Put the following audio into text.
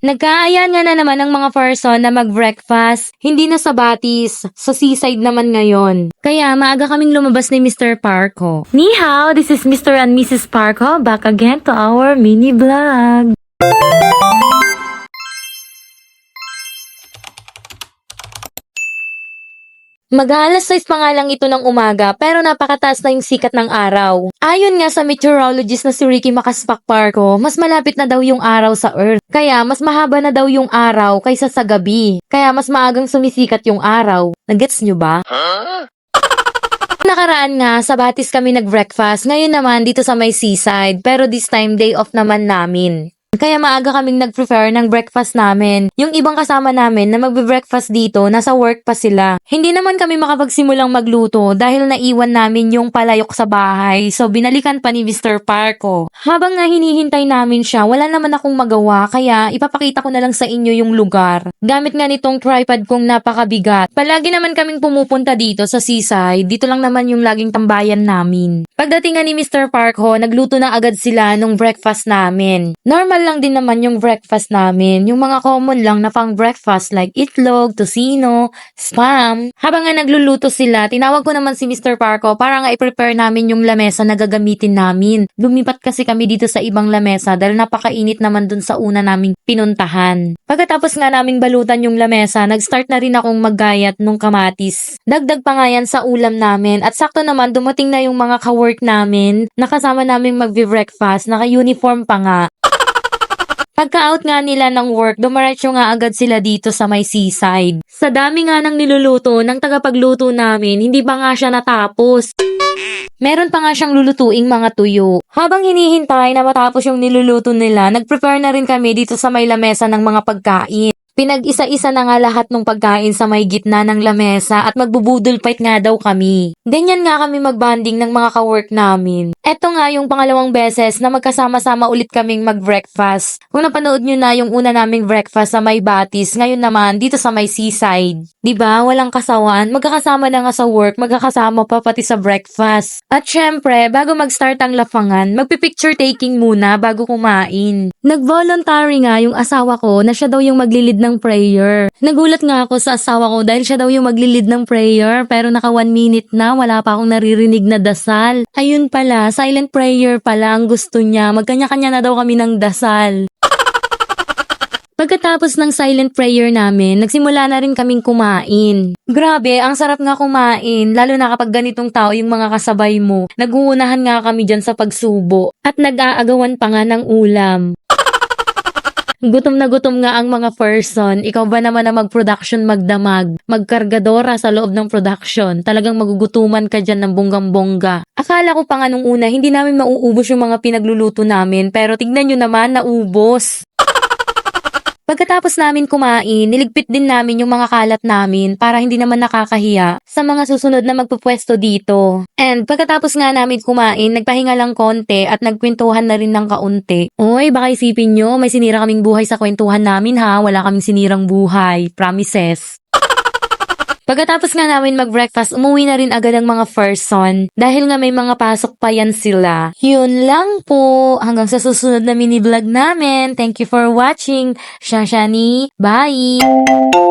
Nagkaayaan nga na naman ang mga person na mag-breakfast. Hindi na sa Batis, sa seaside naman ngayon. Kaya maaga kaming lumabas ni Mr. Parko. Ni hao, this is Mr. and Mrs. Parko back again to our mini vlog. Mag-aalas 6 pa nga lang ito ng umaga pero napakataas na yung sikat ng araw. Ayon nga sa meteorologist na si Ricky Makaspak Parko, mas malapit na daw yung araw sa Earth. Kaya mas mahaba na daw yung araw kaysa sa gabi. Kaya mas maagang sumisikat yung araw. Nagets nyo ba? Nakaraan nga, sa Batis kami nag-breakfast. Ngayon naman dito sa may seaside. Pero this time day off naman namin. Kaya maaga kaming nag-prepare ng breakfast namin. Yung ibang kasama namin na magbe-breakfast dito, nasa work pa sila. Hindi naman kami makapagsimulang magluto dahil naiwan namin yung palayok sa bahay. So binalikan pa ni Mr. Parko. Habang nga hinihintay namin siya, wala naman akong magawa kaya ipapakita ko na lang sa inyo yung lugar. Gamit nga nitong tripod kong napakabigat. Palagi naman kaming pumupunta dito sa seaside. Dito lang naman yung laging tambayan namin. Pagdating nga ni Mr. Parko, nagluto na agad sila nung breakfast namin. Normal lang din naman yung breakfast namin. Yung mga common lang na pang breakfast like itlog, tocino, spam. Habang nga nagluluto sila, tinawag ko naman si Mr. Parko para nga i-prepare namin yung lamesa na gagamitin namin. Lumipat kasi kami dito sa ibang lamesa dahil napakainit naman dun sa una naming pinuntahan. Pagkatapos nga naming balutan yung lamesa, nag-start na rin akong maggayat nung kamatis. Dagdag pa nga yan sa ulam namin at sakto naman dumating na yung mga ka-work namin, nakasama naming magbe-breakfast, naka-uniform pa nga. Pagka-out nga nila ng work, dumiretso nga agad sila dito sa may seaside. Sa dami nga ng niluluto ng tagapagluto namin, hindi pa nga siya natapos. Meron pa nga siyang lulutuing mga tuyo. Habang hinihintay na matapos yung niluluto nila, nag-prepare na rin kami dito sa may lamesa ng mga pagkain. Pinag-isa-isa na nga lahat ng pagkain sa may gitna ng lamesa at magbubudol fight nga daw kami. Ganyan nga kami magbanding ng mga ka-work namin. Eto nga yung pangalawang beses na magkasama-sama ulit kaming mag-breakfast. Kung napanood nyo na yung una naming breakfast sa may Batis, ngayon naman dito sa may seaside. Diba? Walang kasawan. Magkakasama na nga sa work, magkakasama pa pati sa breakfast. At syempre, bago mag-start ang lafangan, magpipicture taking muna bago kumain. Nag-voluntary nga yung asawa ko na siya daw yung maglilid ng prayer. Nagulat nga ako sa asawa ko dahil siya daw yung maglilid ng prayer pero naka 1 minute na wala pa akong naririnig na dasal. Ayun pala, silent prayer pala ang gusto niya. Magkanya-kanya na daw kami ng dasal. Pagkatapos ng silent prayer namin, nagsimula na rin kaming kumain. Grabe, ang sarap nga kumain, lalo na kapag ganitong tao yung mga kasabay mo. Naguunahan nga kami dyan sa pagsubo at nag-aagawan pa nga ng ulam. Gutom na gutom nga ang mga person. Ikaw ba naman na mag-production magdamag? Magkargadora sa loob ng production. Talagang magugutuman ka dyan ng bonggang-bongga. Akala ko pa nga nung una, hindi namin mauubos yung mga pinagluluto namin. Pero tignan nyo naman, naubos. Pagkatapos namin kumain, niligpit din namin yung mga kalat namin para hindi naman nakakahiya sa mga susunod na magpupwesto dito. And pagkatapos nga namin kumain, nagpahinga lang konti at nagkwentuhan na rin ng kaunti. Oy, baka isipin nyo, may sinira kaming buhay sa kwentuhan namin ha, wala kaming sinirang buhay. Promises. Pagkatapos nga namin mag-breakfast, umuwi na rin agad ang mga person dahil nga may mga pasok pa yan sila. Yun lang po. Hanggang sa susunod na mini-vlog namin. Thank you for watching. Shashani. Bye!